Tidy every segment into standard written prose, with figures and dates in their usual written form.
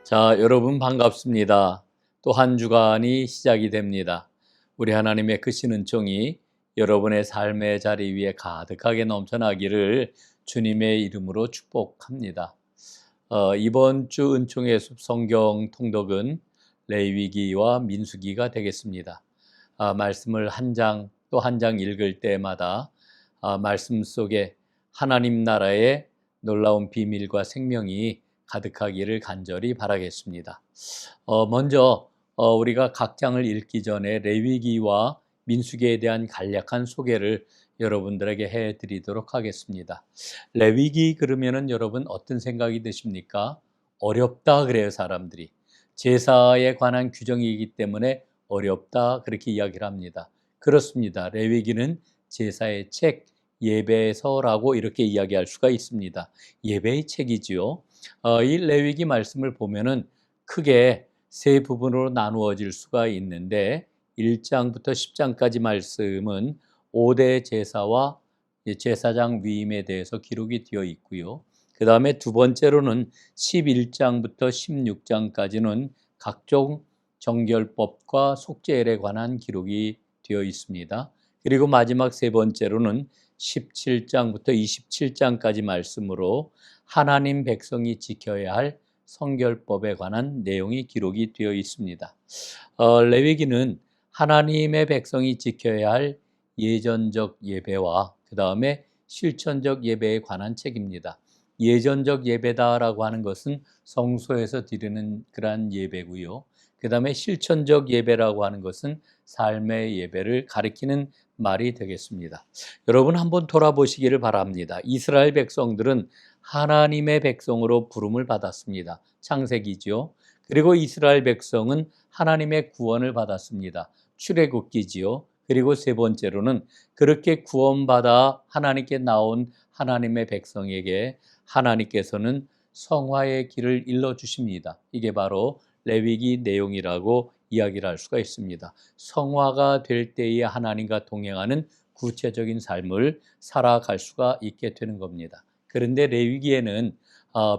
자, 여러분 반갑습니다. 또 한 주간이 시작이 됩니다. 우리 하나님의 크신 은총이 여러분의 삶의 자리 위에 가득하게 넘쳐나기를 주님의 이름으로 축복합니다. 이번 주 은총의 숲 성경 통독은 레위기와 민수기가 되겠습니다. 말씀을 한 장 또 한 장 읽을 때마다 말씀 속에 하나님 나라의 놀라운 비밀과 생명이 가득하기를 간절히 바라겠습니다. 먼저 우리가 각 장을 읽기 전에 레위기와 민수기에 대한 간략한 소개를 여러분들에게 해드리도록 하겠습니다. 레위기 그러면은 여러분 어떤 생각이 드십니까? 어렵다 그래요, 사람들이. 제사에 관한 규정이기 때문에 어렵다 그렇게 이야기를 합니다. 그렇습니다. 레위기는 제사의 책, 예배서라고 이렇게 이야기할 수가 있습니다. 예배의 책이지요. 이 레위기 말씀을 보면은 크게 세 부분으로 나누어질 수가 있는데 1장부터 10장까지 말씀은 5대 제사와 제사장 위임에 대해서 기록이 되어 있고요. 그 다음에 두 번째로는 11장부터 16장까지는 각종 정결법과 속죄일에 관한 기록이 되어 있습니다. 그리고 마지막 세 번째로는 17장부터 27장까지 말씀으로 하나님 백성이 지켜야 할 성결법에 관한 내용이 기록이 되어 있습니다. 레위기는 하나님의 백성이 지켜야 할 예전적 예배와 그 다음에 실천적 예배에 관한 책입니다. 예전적 예배다라고 하는 것은 성소에서 드리는 그러한 예배고요. 그 다음에 실천적 예배라고 하는 것은 삶의 예배를 가리키는 말이 되겠습니다. 여러분 한번 돌아보시기를 바랍니다. 이스라엘 백성들은 하나님의 백성으로 부름을 받았습니다. 창세기죠. 그리고 이스라엘 백성은 하나님의 구원을 받았습니다. 출애굽기지요. 그리고 세 번째로는 그렇게 구원받아 하나님께 나온 하나님의 백성에게 하나님께서는 성화의 길을 일러 주십니다. 이게 바로 레위기 내용이라고 이야기를 할 수가 있습니다. 성화가 될 때에 하나님과 동행하는 구체적인 삶을 살아갈 수가 있게 되는 겁니다. 그런데 레위기에는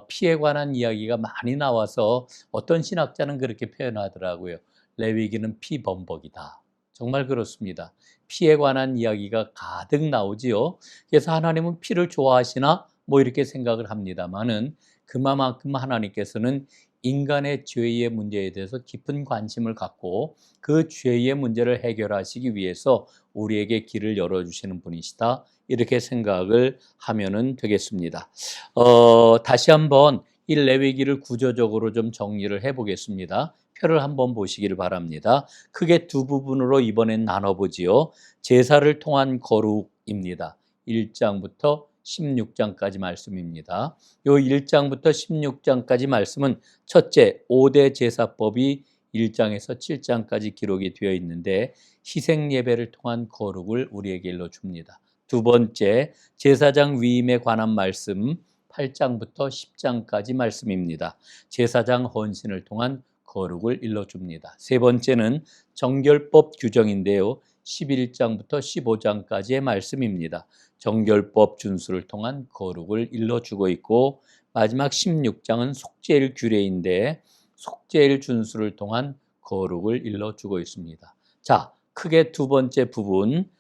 피에 관한 이야기가 많이 나와서 어떤 신학자는 그렇게 표현하더라고요. 레위기는 피범벅이다. 정말 그렇습니다. 피에 관한 이야기가 가득 나오지요. 그래서 하나님은 피를 좋아하시나 뭐 이렇게 생각을 합니다만은 그만큼 하나님께서는 인간의 죄의 문제에 대해서 깊은 관심을 갖고 그 죄의 문제를 해결하시기 위해서 우리에게 길을 열어주시는 분이시다. 이렇게 생각을 하면은 되겠습니다. 다시 한번 이 레위기를 구조적으로 좀 정리를 해보겠습니다. 표를 한번 보시기를 바랍니다. 크게 두 부분으로 이번엔 나눠보지요. 제사를 통한 거룩입니다. 1장부터 16장까지 말씀입니다. 요 1장부터 16장까지 말씀은 첫째 5대 제사법이 1장에서 7장까지 기록이 되어 있는데 희생 예배를 통한 거룩을 우리에게 일러줍니다. 두 번째 제사장 위임에 관한 말씀 8장부터 10장까지 말씀입니다. 제사장 헌신을 통한 거룩을 일러줍니다. 세 번째는 정결법 규정인데요. 11장부터 15장까지의 말씀입니다. 정결법 준수를 통한 거룩을 일러주고 있고 마지막 16장은 속죄일 규례인데 속죄일 준수를 통한 거룩을 일러주고 있습니다. 자, 크게 두 번째 부분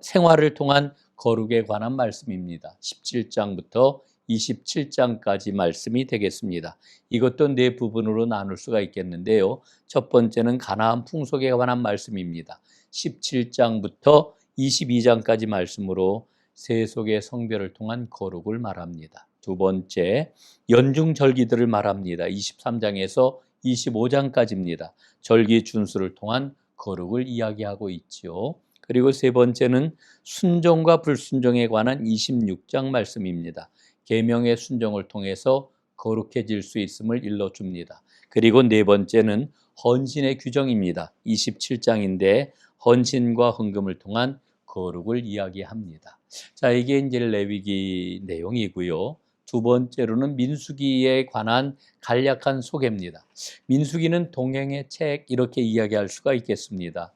생활을 통한 거룩에 관한 말씀입니다. 17장부터 27장까지 말씀이 되겠습니다. 이것도 네 부분으로 나눌 수가 있겠는데요. 첫 번째는 가나안 풍속에 관한 말씀입니다. 17장부터 22장까지 말씀으로 세속의 성별을 통한 거룩을 말합니다. 두 번째, 연중절기들을 말합니다. 23장에서 25장까지입니다. 절기 준수를 통한 거룩을 이야기하고 있지요. 그리고 세 번째는 순종과 불순종에 관한 26장 말씀입니다. 계명의 순종을 통해서 거룩해질 수 있음을 일러줍니다. 그리고 네 번째는 헌신의 규정입니다. 27장인데 헌신과 헌금을 통한 거룩을 이야기합니다. 자, 이게 이제 레위기 내용이고요. 두 번째로는 민수기에 관한 간략한 소개입니다. 민수기는 동행의 책 이렇게 이야기할 수가 있겠습니다.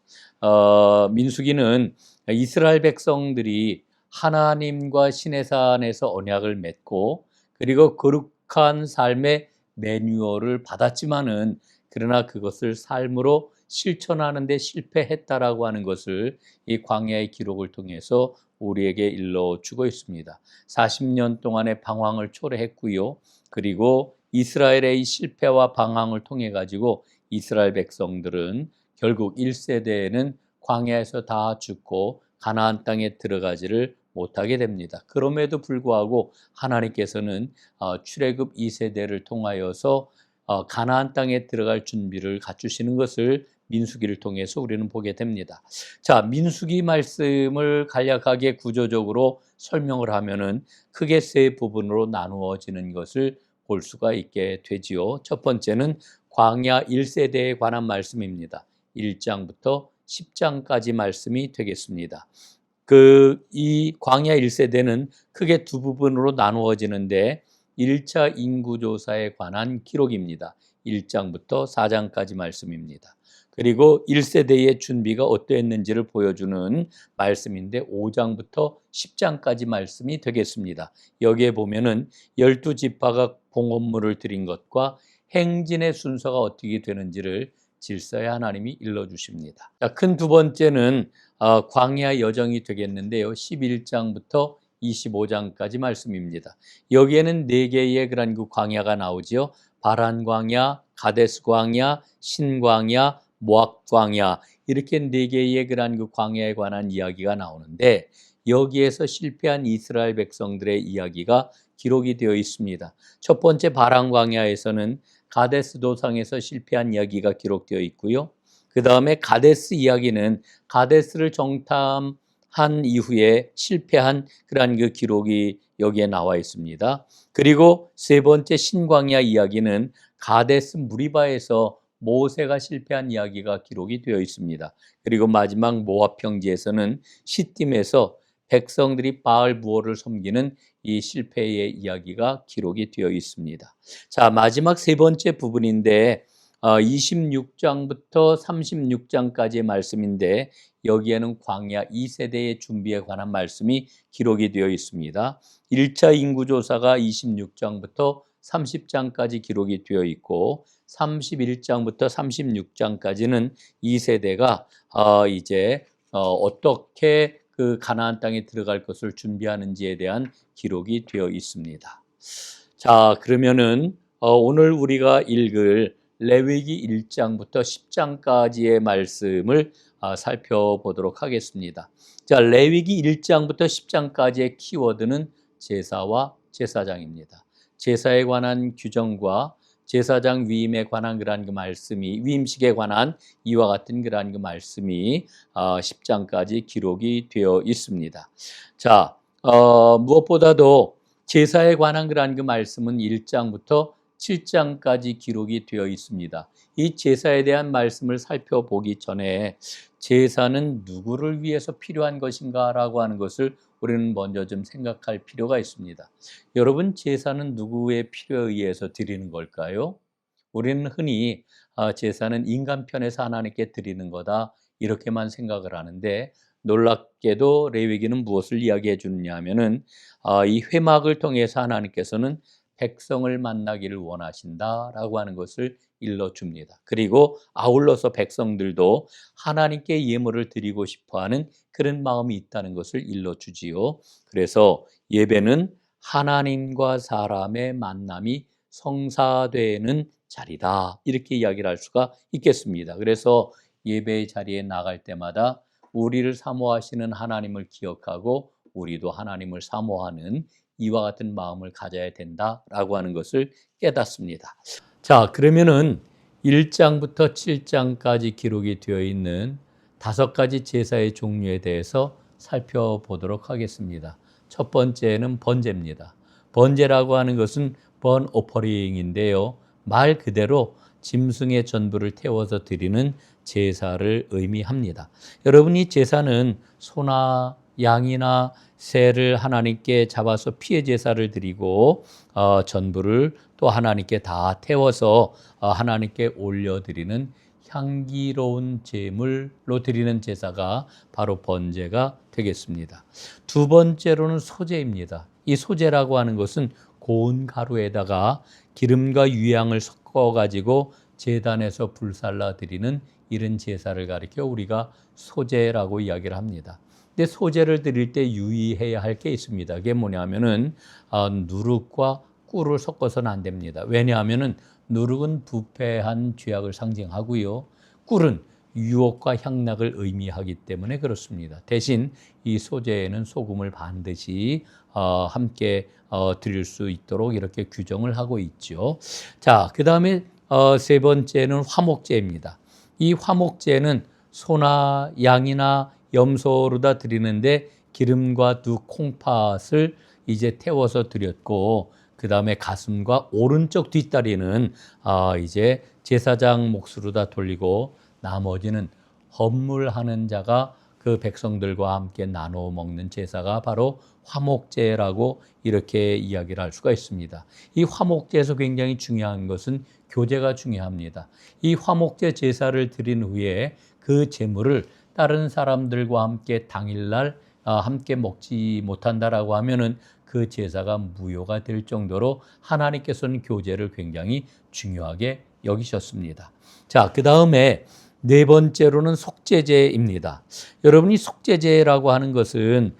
민수기는 이스라엘 백성들이 하나님과 시내산에서 언약을 맺고 그리고 거룩한 삶의 매뉴얼을 받았지만은 그러나 그것을 삶으로 실천하는 데 실패했다라고 하는 것을 이 광야의 기록을 통해서 우리에게 일러주고 있습니다. 40년 동안의 방황을 초래했고요. 그리고 이스라엘의 이 실패와 방황을 통해 가지고 이스라엘 백성들은 결국 1세대에는 광야에서 다 죽고 가나안 땅에 들어가지를 못하게 됩니다. 그럼에도 불구하고 하나님께서는 출애굽 2세대를 통하여서 가나안 땅에 들어갈 준비를 갖추시는 것을 민수기를 통해서 우리는 보게 됩니다. 자, 민수기 말씀을 간략하게 구조적으로 설명을 하면은 크게 세 부분으로 나누어지는 것을 볼 수가 있게 되지요. 첫 번째는 광야 1세대에 관한 말씀입니다. 1장부터 10장까지 말씀이 되겠습니다. 이 광야 1세대는 크게 두 부분으로 나누어지는데 1차 인구조사에 관한 기록입니다. 1장부터 4장까지 말씀입니다. 그리고 1세대의 준비가 어떠했는지를 보여주는 말씀인데 5장부터 10장까지 말씀이 되겠습니다. 여기에 보면은 12지파가 봉헌물을 드린 것과 행진의 순서가 어떻게 되는지를 질서에 하나님이 일러주십니다. 큰 두 번째는 광야 여정이 되겠는데요. 11장부터 25장까지 말씀입니다. 여기에는 네 개의 그런 그 광야가 나오죠. 바란 광야, 가데스 광야, 신광야, 모압 광야, 이렇게 네 개의 그런 그 광야에 관한 이야기가 나오는데 여기에서 실패한 이스라엘 백성들의 이야기가 기록이 되어 있습니다. 첫 번째 바란 광야에서는 가데스 도상에서 실패한 이야기가 기록되어 있고요. 그 다음에 가데스 이야기는 가데스를 정탐한 이후에 실패한 그러한 그 기록이 여기에 나와 있습니다. 그리고 세 번째 신광야 이야기는 가데스 무리바에서 모세가 실패한 이야기가 기록이 되어 있습니다. 그리고 마지막 모압 평지에서는 시딤에서 백성들이 바알 부호를 섬기는 이 실패의 이야기가 기록이 되어 있습니다. 자, 마지막 세 번째 부분인데 26장부터 36장까지의 말씀인데 여기에는 광야 2세대의 준비에 관한 말씀이 기록이 되어 있습니다. 1차 인구조사가 26장부터 30장까지 기록이 되어 있고 31장부터 36장까지는 2세대가 이제 어떻게 그 가나안 땅에 들어갈 것을 준비하는지에 대한 기록이 되어 있습니다. 자, 그러면은 오늘 우리가 읽을 레위기 1장부터 10장까지의 말씀을 살펴보도록 하겠습니다. 자, 레위기 1장부터 10장까지의 키워드는 제사와 제사장입니다. 제사에 관한 규정과 제사장 위임에 관한 그러한 그 말씀이, 위임식에 관한 이와 같은 그러한 그 말씀이 10장까지 기록이 되어 있습니다. 자, 무엇보다도 제사에 관한 그러한 그 말씀은 1장부터 7장까지 기록이 되어 있습니다. 이 제사에 대한 말씀을 살펴보기 전에 제사는 누구를 위해서 필요한 것인가 라고 하는 것을 우리는 먼저 좀 생각할 필요가 있습니다. 여러분, 제사는 누구의 필요에 의해서 드리는 걸까요? 우리는 흔히 제사는 인간 편에서 하나님께 드리는 거다 이렇게만 생각을 하는데 놀랍게도 레위기는 무엇을 이야기해 주느냐 하면은 이 회막을 통해서 하나님께서는 백성을 만나기를 원하신다라고 하는 것을 일러줍니다. 그리고 아울러서 백성들도 하나님께 예물을 드리고 싶어하는 그런 마음이 있다는 것을 일러주지요. 그래서 예배는 하나님과 사람의 만남이 성사되는 자리다 이렇게 이야기를 할 수가 있겠습니다. 그래서 예배의 자리에 나갈 때마다 우리를 사모하시는 하나님을 기억하고 우리도 하나님을 사모하는 이와 같은 마음을 가져야 된다라고 하는 것을 깨닫습니다. 자, 그러면은 1장부터 7장까지 기록이 되어 있는 5가지 제사의 종류에 대해서 살펴보도록 하겠습니다. 첫 번째는 번제입니다. 번제라고 하는 것은 burnt offering인데요. 말 그대로 짐승의 전부를 태워서 드리는 제사를 의미합니다. 여러분, 이 제사는 소나 양이나 새를 하나님께 잡아서 피해 제사를 드리고 전부를 또 하나님께 다 태워서 하나님께 올려드리는 향기로운 제물로 드리는 제사가 바로 번제가 되겠습니다. 두 번째로는 소제입니다. 이 소제라고 하는 것은 고운 가루에다가 기름과 유향을 섞어 가지고 제단에서 불살라 드리는 이런 제사를 가리켜 우리가 소제라고 이야기를 합니다. 근데 소제를 드릴 때 유의해야 할 게 있습니다. 그게 뭐냐면은 누룩과 꿀을 섞어서는 안 됩니다. 왜냐하면은 누룩은 부패한 죄악을 상징하고요. 꿀은 유혹과 향락을 의미하기 때문에 그렇습니다. 대신 이 소제에는 소금을 반드시 함께 드릴 수 있도록 이렇게 규정을 하고 있죠. 자, 그 다음에 세 번째는 화목제입니다. 이 화목제는 소나 양이나 염소로다 드리는데 기름과 두 콩팥을 이제 태워서 드렸고, 그 다음에 가슴과 오른쪽 뒷다리는 이제 제사장 몫으로다 돌리고, 나머지는 헌물하는 자가 그 백성들과 함께 나눠 먹는 제사가 바로 화목제라고 이렇게 이야기를 할 수가 있습니다. 이 화목제에서 굉장히 중요한 것은 교제가 중요합니다. 이 화목제 제사를 드린 후에 그 제물을 다른 사람들과 함께 당일날 함께 먹지 못한다라고 하면은 그 제사가 무효가 될 정도로 하나님께서는 교제를 굉장히 중요하게 여기셨습니다. 자, 그 다음에 네 번째로는 속죄제입니다. 여러분이 속죄제라고 하는 것은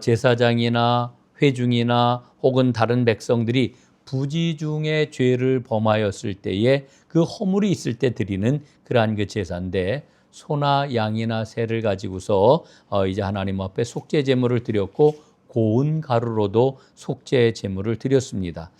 제사장이나 회중이나 혹은 다른 백성들이 부지중의 죄를 범하였을 때에 그 허물이 있을 때 드리는 그러한 그 제사인데, 소나 양이나 새를 가지고서 이제 하나님 앞에 속죄 제물을 드렸고 고운 가루로도 속죄 제물을 드렸습니다.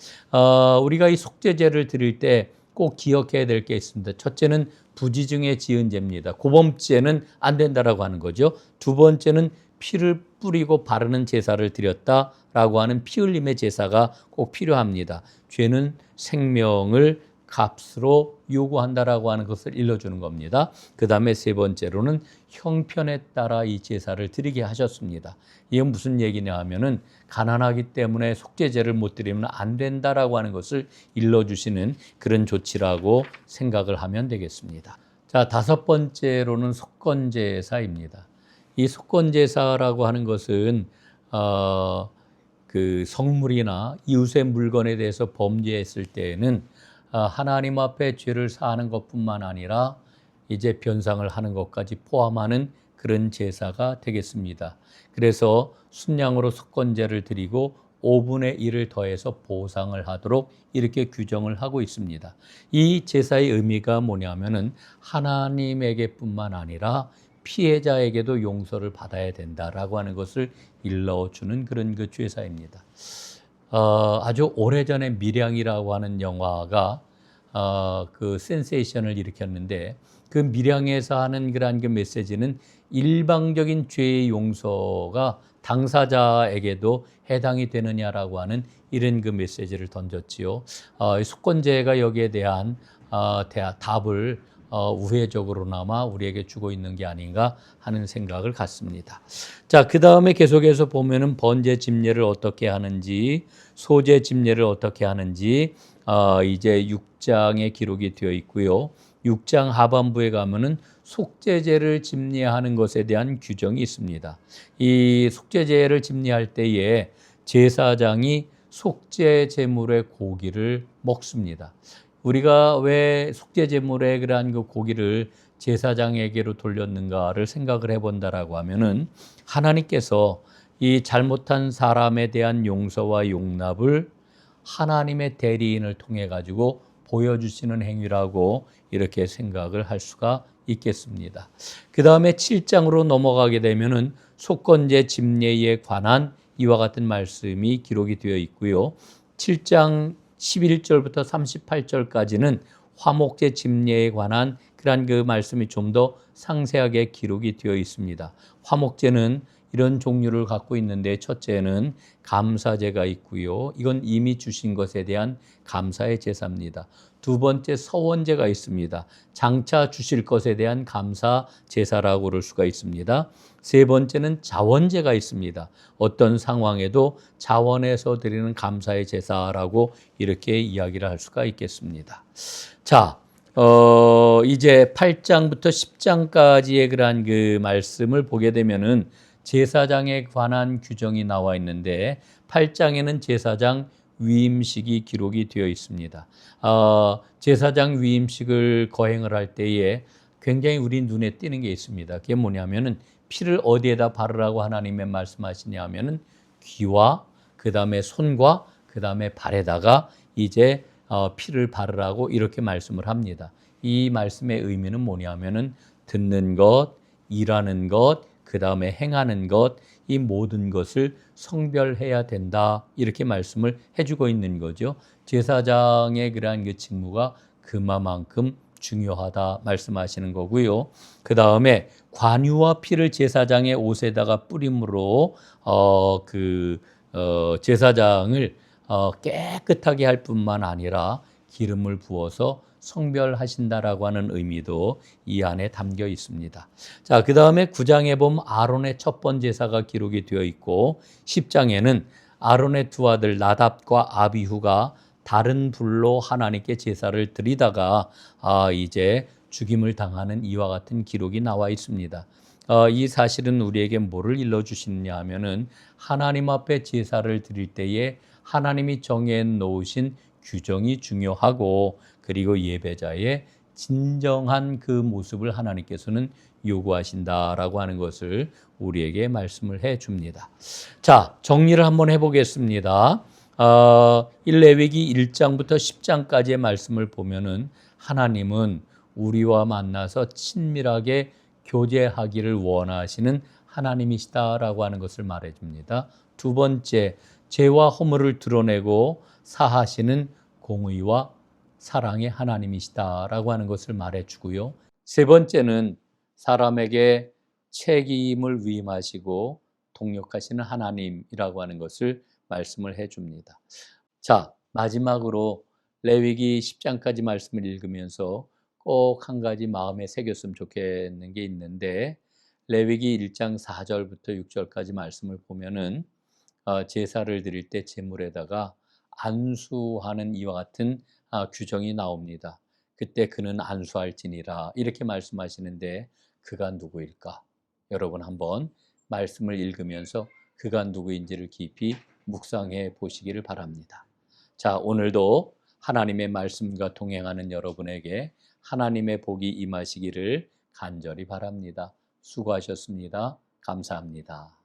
우리가 이 속죄제를 드릴 때 꼭 기억해야 될 게 있습니다. 첫째는 부지중에 지은 죄입니다. 고범죄는 안 된다라고 하는 거죠. 두 번째는 피를 뿌리고 바르는 제사를 드렸다라고 하는 피 흘림의 제사가 꼭 필요합니다. 죄는 생명을 값으로 요구한다라고 하는 것을 일러주는 겁니다. 그 다음에 세 번째로는 형편에 따라 이 제사를 드리게 하셨습니다. 이건 무슨 얘기냐 하면은 가난하기 때문에 속죄제를 못 드리면 안 된다라고 하는 것을 일러주시는 그런 조치라고 생각을 하면 되겠습니다. 자, 다섯 번째로는 속건제사입니다. 이 속건제사라고 하는 것은 그 성물이나 이웃의 물건에 대해서 범죄했을 때에는 하나님 앞에 죄를 사하는 것뿐만 아니라 이제 변상을 하는 것까지 포함하는 그런 제사가 되겠습니다. 그래서 순양으로 속건제를 드리고 5분의 1을 더해서 보상을 하도록 이렇게 규정을 하고 있습니다. 이 제사의 의미가 뭐냐면은 하나님에게뿐만 아니라 피해자에게도 용서를 받아야 된다라고 하는 것을 일러주는 그런 그 제사입니다. 아주 오래전에 밀양이라고 하는 영화가 그 센세이션을 일으켰는데, 그 밀양에서 하는 그러한 그 메시지는 일방적인 죄의 용서가 당사자에게도 해당이 되느냐라고 하는 이런 그 메시지를 던졌지요. 속건제가 여기에 대한 답을 우회적으로나마 우리에게 주고 있는 게 아닌가 하는 생각을 갖습니다. 자, 그 다음에 계속해서 보면은 번제 집례를 어떻게 하는지, 소제 집례를 어떻게 하는지 이제 6장에 기록이 되어 있고요. 6장 하반부에 가면은 속죄제를 집례하는 것에 대한 규정이 있습니다. 이 속죄제를 집례할 때에 제사장이 속죄 제물의 고기를 먹습니다. 우리가 왜 속죄 제물의 그러한 그 고기를 제사장에게로 돌렸는가를 생각을 해본다라고 하면은, 하나님께서 이 잘못한 사람에 대한 용서와 용납을 하나님의 대리인을 통해 가지고 보여주시는 행위라고 이렇게 생각을 할 수가 있겠습니다. 그 다음에 7장으로 넘어가게 되면은 속건제 집례에 관한 이와 같은 말씀이 기록이 되어 있고요. 7장 11절부터 38절까지는 화목제 집례에 관한 그러한 그 말씀이 좀 더 상세하게 기록이 되어 있습니다. 화목제는 이런 종류를 갖고 있는데, 첫째는 감사제가 있고요. 이건 이미 주신 것에 대한 감사의 제사입니다. 두 번째 서원제가 있습니다. 장차 주실 것에 대한 감사 제사라고 그럴 수가 있습니다. 세 번째는 자원제가 있습니다. 어떤 상황에도 자원해서 드리는 감사의 제사라고 이렇게 이야기를 할 수가 있겠습니다. 자, 이제 8장부터 10장까지의 그러한 그 말씀을 보게 되면은 제사장에 관한 규정이 나와 있는데, 8장에는 제사장 위임식이 기록이 되어 있습니다. 제사장 위임식을 거행을 할 때에 굉장히 우리 눈에 띄는 게 있습니다. 그게 뭐냐면은 피를 어디에다 바르라고 하나님의 말씀하시냐 하면은 귀와 그 다음에 손과 그 다음에 발에다가 이제 피를 바르라고 이렇게 말씀을 합니다. 이 말씀의 의미는 뭐냐면은 듣는 것, 일하는 것, 그 다음에 행하는 것, 이 모든 것을 성별해야 된다. 이렇게 말씀을 해주고 있는 거죠. 제사장의 그러한 그 직무가 그만큼 중요하다 말씀하시는 거고요. 그 다음에 관유와 피를 제사장의 옷에다가 뿌림으로 제사장을 깨끗하게 할 뿐만 아니라 기름을 부어서 성별하신다라고 하는 의미도 이 안에 담겨 있습니다. 자, 그 다음에 9장에 보면 아론의 첫 번째 제사가 기록이 되어 있고 10장에는 아론의 두 아들 나답과 아비후가 다른 불로 하나님께 제사를 드리다가 이제 죽임을 당하는 이와 같은 기록이 나와 있습니다. 이 사실은 우리에게 뭐를 일러주시느냐 하면은 하나님 앞에 제사를 드릴 때에 하나님이 정해 놓으신 규정이 중요하고 그리고 예배자의 진정한 그 모습을 하나님께서는 요구하신다라고 하는 것을 우리에게 말씀을 해 줍니다. 자, 정리를 한번 해보겠습니다. 레위기 1장부터 10장까지의 말씀을 보면은 하나님은 우리와 만나서 친밀하게 교제하기를 원하시는 하나님이시다라고 하는 것을 말해 줍니다. 두 번째, 죄와 허물을 드러내고 사하시는 공의와 사랑의 하나님이시다라고 하는 것을 말해 주고요. 세 번째는 사람에게 책임을 위임하시고 동력하시는 하나님이라고 하는 것을 말씀을 해 줍니다. 자, 마지막으로 레위기 10장까지 말씀을 읽으면서 꼭 한 가지 마음에 새겼으면 좋겠는 게 있는데 레위기 1장 4절부터 6절까지 말씀을 보면은 제사를 드릴 때 제물에다가 안수하는 이와 같은 규정이 나옵니다. 그때 그는 안수할지니라 이렇게 말씀하시는데 그가 누구일까? 여러분 한번 말씀을 읽으면서 그가 누구인지를 깊이 묵상해 보시기를 바랍니다. 자, 오늘도 하나님의 말씀과 동행하는 여러분에게 하나님의 복이 임하시기를 간절히 바랍니다. 수고하셨습니다. 감사합니다.